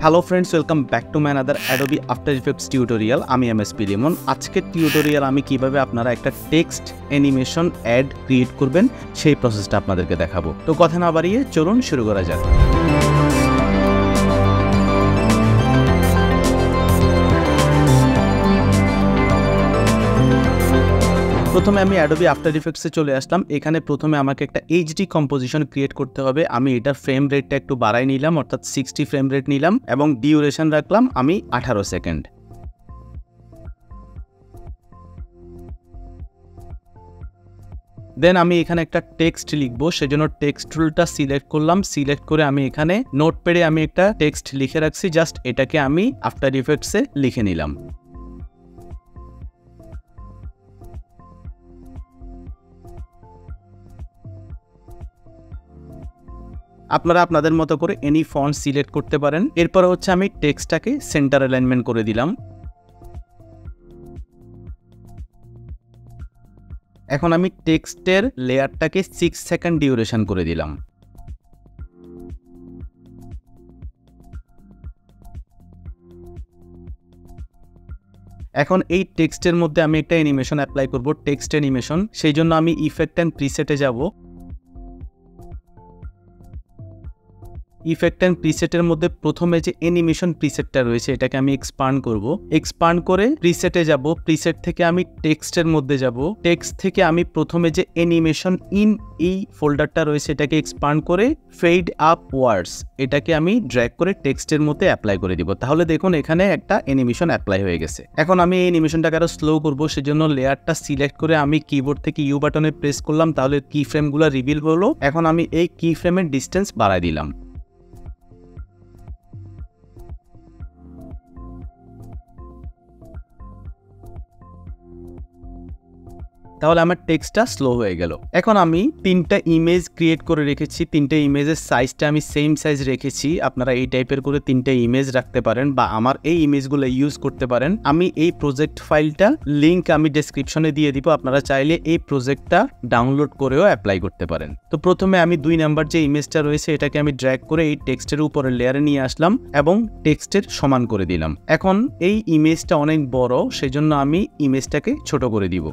Hello friends, welcome back to my another Adobe after effects tutorial. আমি MSP Limon. আজকের tutorial আমি কিভাবে আপনারা একটা টেক্সট অ্যানিমেশন অ্যাড ক্রিয়েট করবেন সেই প্রসেসটা আপনাদেরকে দেখাবো। তো কথা না বাড়িয়ে চলুন শুরু করা যাক। প্রথমে আমি অ্যাডোবি আফটার ইফেক্টসে চলে আসলাম। এখানে প্রথমে আমাকে একটা এইচডি কম্পোজিশন ক্রিয়েট করতে হবে। আমি এটার ফ্রেম রেটটা একটু বাড়াই নিলাম, অর্থাৎ 60 ফ্রেম রেট নিলাম এবং ডিউরেশন রাখলাম আমি 18 সেকেন্ড। দেন আমি এখানে একটা টেক্সট লিখবো, সেজন্য টেক্সট টুলটা সিলেক্ট করলাম। সিলেক্ট করে আমি এখানে নোটপ্যাডে আমি একটা টেক্সট লিখে রাখছি, জাস্ট এটাকে আমি আফটার ইফেক্টসে লিখে নিলাম। আপনারা আপনাদের মতো করে এনি ফন্ট সিলেক্ট করতে পারেন। এরপর হচ্ছে আমি টেক্সটটাকে সেন্টার অ্যালাইনমেন্ট করে দিলাম। এখন আমি টেক্সটের লেয়ারটাকে 6 সেকেন্ড ডিউরেশন করে দিলাম। এখন এই টেক্সটের মধ্যে আমি একটা অ্যানিমেশন অ্যাপ্লাই করব, টেক্সট অ্যানিমেশন। সেই জন্য আমি ইফেক্ট অ্যান্ড প্রিসেটে যাব। ইফেক্ট অ্যান্ড প্রিসেটের মধ্যে প্রথমে যে অ্যানিমেশন প্রিসেটটা রয়েছে এটাকে আমি এক্সপান্ড করব। এক্সপান্ড করে প্রিসেটে যাব। প্রিসেট থেকে আমি টেক্সটের মধ্যে যাব। টেক্সট থেকে আমি প্রথমে যে অ্যানিমেশন ইন এই ফোল্ডারটা রয়েছে এটাকে এক্সপান্ড করে ফেড আপ ওয়ার্ডস এটাকে আমি ড্র্যাগ করে টেক্সটের মধ্যে অ্যাপ্লাই করে দিব। তাহলে দেখুন এখানে একটা অ্যানিমেশন অ্যাপ্লাই হয়ে গেছে। এখন আমি এই অ্যানিমেশনটাকে আরো স্লো করব, সেজন্য লেয়ারটা সিলেক্ট করে আমি কিবোর্ড থেকে ইউ বাটনে প্রেস করলাম, তাহলে কি ফ্রেমগুলো রিভিল হলো। এখন আমি এই কি ফ্রেমের ডিসটেন্স বাড়াই দিলাম। তাহলে আমার টেক্সটটা স্লো হয়ে গেল। এখন আমি 3টা ইমেজ ক্রিয়েট করে রেখেছি। 3টে ইমেজের সাইজটা আমি সেম সাইজ রেখেছি। আপনারা এই টাইপের করে 3টে ইমেজ রাখতে পারেন বা আমার এই ইমেজগুলো ইউজ করতে পারেন। আমি এই প্রজেক্ট ফাইলটা লিংক আমি ডেসক্রিপশনে দিয়ে দিব, আপনারা চাইলে এই প্রজেক্টটা ডাউনলোড করেও অ্যাপ্লাই করতে পারেন। তো প্রথমে আমি 2 নাম্বার যে ইমেজটা রয়েছে এটাকে আমি ড্র্যাগ করে এই টেক্সটের উপরে লেয়ারে নিয়ে আসলাম এবং টেক্সটের সমান করে দিলাম। এখন এই ইমেজটা অনেক বড়, সেজন্য আমি ইমেজটাকে ছোট করে দিব।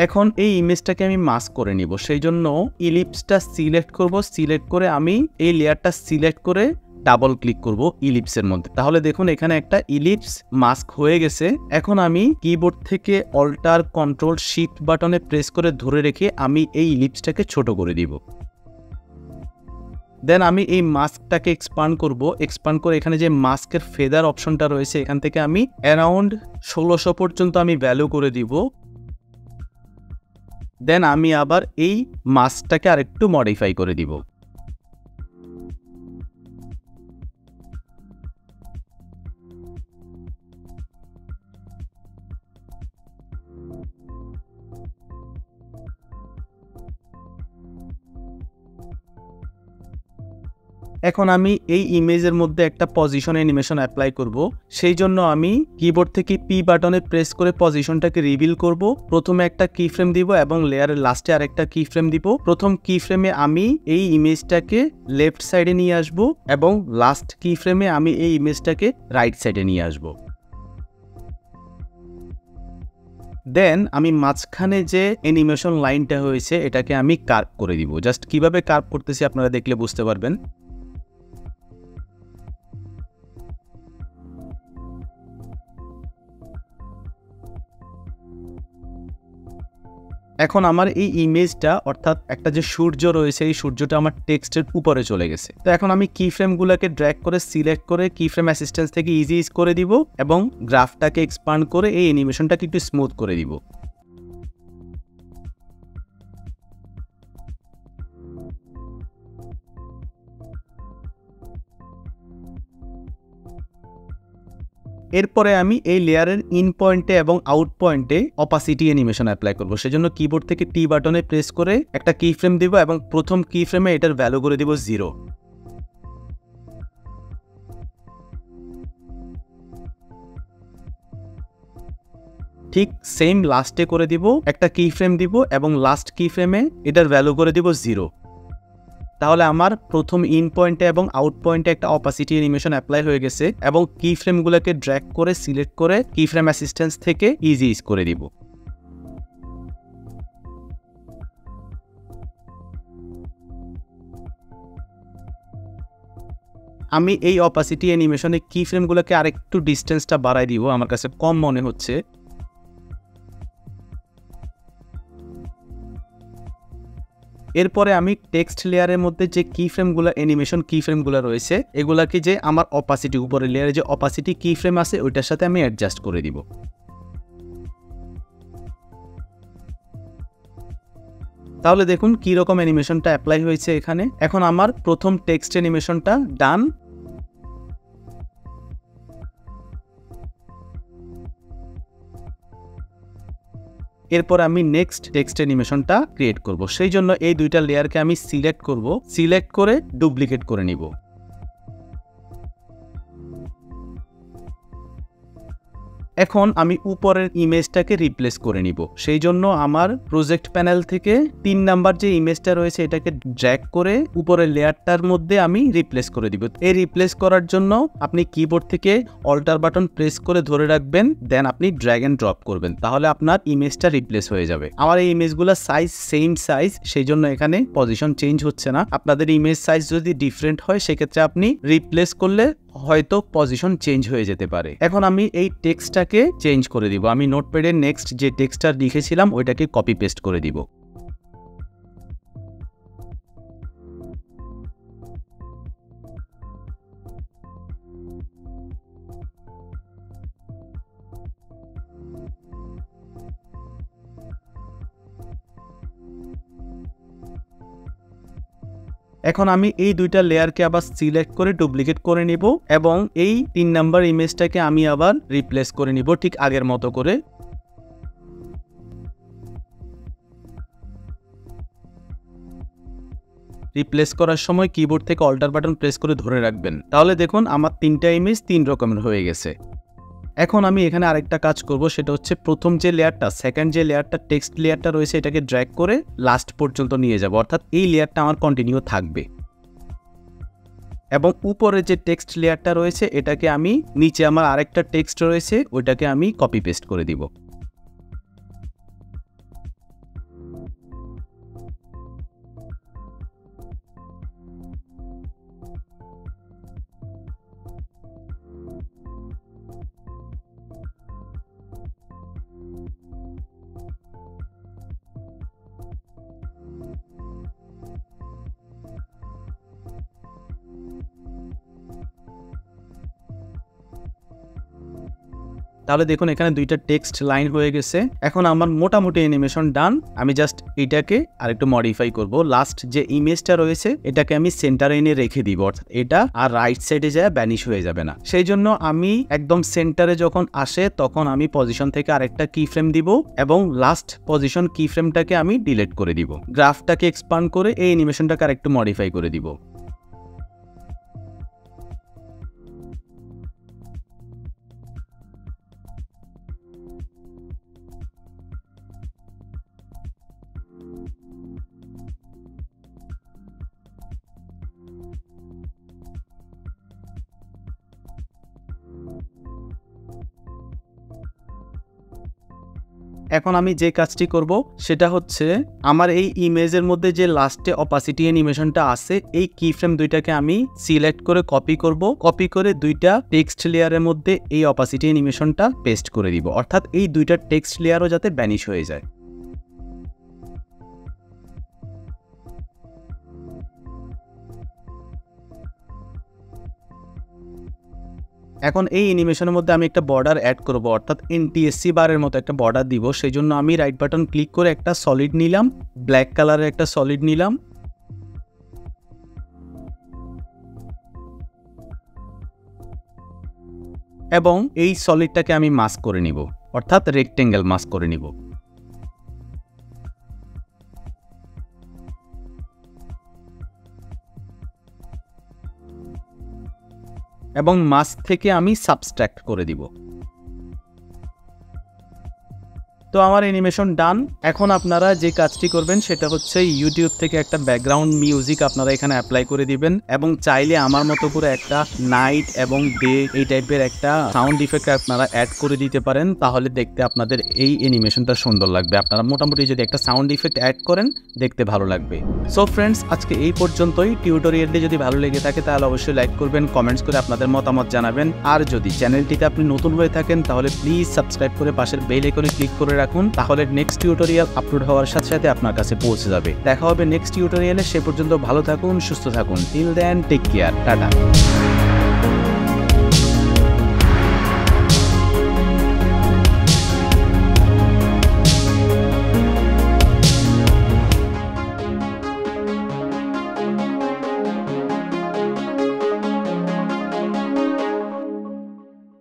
এখন এই ইমেজটাকে আমি মাস্ক করে নিব, সেই জন্য ইলিপসটা সিলেক্ট করব। সিলেক্ট করে আমি এই লেয়ারটা সিলেক্ট করে ডাবল ক্লিক করব ইলিপসের মধ্যে। তাহলে দেখুন এখানে একটা ইলিপস মাস্ক হয়ে গেছে। এখন আমি কিবোর্ড থেকে অল্টার কন্ট্রোল শিফট বাটনে প্রেস করে ধরে রেখে আমি এই ইলিপসটাকে ছোট করে দিব। দেন আমি এই মাস্কটাকে এক্সপান্ড করব। এক্সপান্ড করে এখানে যে মাস্কের ফেদার অপশনটা রয়েছে এখান থেকে আমি অ্যারাউন্ড 1600 পর্যন্ত আমি ভ্যালু করে দিব। দেন আমি আবার এই মাস্কটাকে আরেকটু মডিফাই করে দিব। এখন আমি এই ইমেজের মধ্যে একটা পজিশন অ্যানিমেশন অ্যাপ্লাই করব। সেই জন্য আমি কিবোর্ড থেকে পি বাটনে প্রেস করে পজিশনটাকে রিভিল করব। প্রথমে একটা কি ফ্রেম দিব এবং লেয়ারের লাস্টে আরেকটা কি ফ্রেম দিব। প্রথম কি ফ্রেমে আমি এই ইমেজটাকে লেফট সাইডে নিয়ে আসব এবং লাস্ট কি ফ্রেমে আমি এই ইমেজটাকে রাইট সাইডে নিয়ে আসব। দেন আমি মাঝখানে যে অ্যানিমেশন লাইনটা হয়েছে এটাকে আমি কার্ভ করে দিব। জাস্ট কিভাবে কার্ভ করতেছি আপনারা দেখলে বুঝতে পারবেন। এখন আমার এই ইমেজটা অর্থাৎ একটা যে সূর্য রয়েছে এই সূর্যটা আমার টেক্সটের উপরে চলে গেছে। তো এখন আমি কি ফ্রেমগুলোকে ড্র্যাগ করে সিলেক্ট করে কি ফ্রেম অ্যাসিস্ট্যান্স থেকে ইজি ইজ করে দিব এবং গ্রাফটাকে এক্সপান্ড করে এই অ্যানিমেশনটাকে একটু স্মুথ করে দিব। এরপরে আমি এই লেয়ারের ইন পয়েন্টে এবং আউট পয়েন্টে অপাসিটি অ্যানিমেশন অ্যাপ্লাই করব। সেজন্য কিবোর্ড থেকে টি বাটনে প্রেস করে একটা কি ফ্রেম দিব এবং প্রথম কি ফ্রেমে এটার ভ্যালু করে দিব 0। ঠিক সেম লাস্টে করে দিব, একটা কি ফ্রেম দিব এবং লাস্ট কি ফ্রেমে এটার ভ্যালু করে দিব 0। তাহলে আমার প্রথম ইন পয়েন্টে এবং আউট পয়েন্টে একটা অপাসিটি অ্যানিমেশন অ্যাপ্লাই হয়ে গেছে এবং কি ফ্রেমগুলোকে ড্র্যাগ করে সিলেক্ট করে কি ফ্রেম অ্যাসিস্ট্যান্স থেকে ইজি ইজ করে দিব। আমি এই অপাসিটি অ্যানিমেশনে কি ফ্রেমগুলোকে আরেকটু ডিস্টেন্সটা বাড়াই দিব, আমার কাছে কম মনে হচ্ছে। এরপরে আমি টেক্সট লেয়ারের মধ্যে যে কি ফ্রেমগুলো অ্যানিমেশন কি ফ্রেমগুলো রয়েছে এগুলাকে যে আমার অপাসিটি উপরের লেয়ারে যে অপাসিটি কি ফ্রেম আছে ওইটার সাথে আমি অ্যাডজাস্ট করে দিব। তাহলে দেখুন কি রকম অ্যানিমেশনটা অ্যাপ্লাই হয়েছে এখানে। এখন আমার প্রথম টেক্সট অ্যানিমেশনটা ডান। এরপর আমি নেক্সট টেক্সট অ্যানিমেশনটা ক্রিয়েট করব, সেই জন্য এই দুইটা লেয়ারকে আমি সিলেক্ট করব, সিলেক্ট করে ডুপ্লিকেট করে নিব। এখন আমি উপরের ইমেজটাকে রিপ্লেস করে নিব, সেই জন্য আমার প্রজেক্ট প্যানেল থেকে 3 নাম্বার যে ইমেজটা রয়েছে এটাকে ড্র্যাগ করে উপরের লেয়ারটার মধ্যে আমি রিপ্লেস করে দিব। এই রিপ্লেস করার জন্য আপনি কিবোর্ড থেকে অল্টার বাটন প্রেস করে ধরে রাখবেন, দেন আপনি ড্র্যাগ এন্ড ড্রপ করবেন, তাহলে আপনার ইমেজটা রিপ্লেস হয়ে যাবে। আমার এই ইমেজগুলোর সাইজ সেম সাইজ, সেই জন্য এখানে পজিশন চেঞ্জ হচ্ছে না। আপনাদের ইমেজ সাইজ যদি ডিফারেন্ট হয় সেক্ষেত্রে আপনি রিপ্লেস করলে হয়তো পজিশন চেঞ্জ হয়ে যেতে পারে। এখন আমি এই টেক্সটটাকে চেঞ্জ করে দিব, আমি নোটপ্যাডে নেক্সট যে টেক্সটটা লিখেছিলাম ওইটাকে কপি পেস্ট করে দিব। এখন আমি এই দুইটা লেয়ারকে আবার সিলেক্ট করে ডুপ্লিকেট করে নিব এবং এই 3 নাম্বার ইমেজটাকে আমি আবার রিপ্লেস করে নিব ঠিক আগের মতো করে। রিপ্লেস করার সময় কিবোর্ড থেকে অল্টার বাটন প্রেস করে ধরে রাখবেন, তাহলে দেখুন আমার 3টা ইমেজ 3 রকমের হয়ে গেছে। এখন আমি এখানে আরেকটা কাজ করব, সেটা হচ্ছে প্রথম যে লেয়ারটা সেকেন্ড যে লেয়ারটা টেক্সট লেয়ারটা রয়েছে এটাকে ড্র্যাগ করে লাস্ট পর্যন্ত নিয়ে যাব, অর্থাৎ এই লেয়ারটা আমার কন্টিনিউ থাকবে। এবং উপরে যে টেক্সট লেয়ারটা রয়েছে এটাকে আমি নিচে আমার আরেকটা টেক্সট রয়েছে ওইটাকে আমি কপি পেস্ট করে দিব। তাহলে দেখুন এখানে দুইটা টেক্সট লাইন হয়ে গেছে। এখন আমার মোটামুটি অ্যানিমেশন ডান। আমি জাস্ট এটাকে আরেকটু মডিফাই করব। লাস্ট যে ইমেজটা রয়েছে এটাকে আমি সেন্টারে এনে রেখে দিব, অর্থাৎ এটা আর রাইট সাইডে যায় ব্যানিশ হয়ে যাবে না। সেই জন্য আমি একদম সেন্টারে যখন আসে তখন আমি পজিশন থেকে আরেকটা কি ফ্রেম দিব এবং লাস্ট পজিশন কি ফ্রেমটাকে আমি ডিলিট করে দিব। গ্রাফটাকে এক্সপান্ড করে এই অ্যানিমেশনটাকে আরেকটু মডিফাই করে দিব। এখন আমি যে কাজটি করব সেটা হচ্ছে আমার এই ইমেজের মধ্যে যে লাস্টে অপাসিটি অ্যানিমেশনটা আছে এই কি ফ্রেম দুইটাকে আমি সিলেক্ট করে কপি করব, কপি করে দুইটা টেক্সট লেয়ারের মধ্যে এই অপাসিটি অ্যানিমেশনটা পেস্ট করে দিব, অর্থাৎ এই দুইটা টেক্সট লেয়ারও যাতে ভ্যানিশ হয়ে যায়। এখন এই অ্যানিমেশনের মধ্যে আমি একটা বর্ডার অ্যাড করব, অর্থাৎ এনটিএসসি বারের মতো একটা বর্ডার দিব। সেই জন্য আমি রাইট বাটন ক্লিক করে একটা সলিড নিলাম, ব্ল্যাক কালারের একটা সলিড নিলাম এবং এই সলিডটাকে আমি মাস্ক করে নিব, অর্থাৎ রেক্টেঙ্গেল মাস্ক করে নিব। এবং মাস্ক থেকে আমি সাবস্ট্রাক্ট করে দিব। তো আমার অ্যানিমেশন ডান। এখন আপনারা যে কাজটি করবেন সেটা হচ্ছে ইউটিউব থেকে একটা ব্যাকগ্রাউন্ড মিউজিক আপনারা এখানে অ্যাপ্লাই করে দিবেন এবং চাইলে আমার মতো করে একটা নাইট এবং ডে এই টাইপের একটা সাউন্ড ইফেক্ট আপনারা অ্যাড করে দিতে পারেন, তাহলে দেখতে আপনাদের এই অ্যানিমেশনটা সুন্দর লাগবে। আপনারা মোটামুটি যদি একটা সাউন্ড ইফেক্ট অ্যাড করেন দেখতে ভালো লাগবে। সো ফ্রেন্ডস, আজকে এই পর্যন্তই। টিউটোরিয়ালটি যদি ভালো লেগে থাকে তাহলে অবশ্যই লাইক করবেন, কমেন্টস করে আপনাদের মতামত জানাবেন। আর যদি চ্যানেলটিতে আপনি নতুন হয়ে থাকেন তাহলে প্লিজ সাবস্ক্রাইব করে পাশের বেল আইকনে ক্লিক করে রাখুন, তাহলে নেক্সট টিউটোরিয়াল আপলোড হওয়ার সাথে সাথে আপনার কাছে পৌঁছে যাবে। দেখা হবে নেক্সট টিউটোরিয়ালে। সে পর্যন্ত ভালো থাকুন, সুস্থ থাকুন। Till then, take care, tata.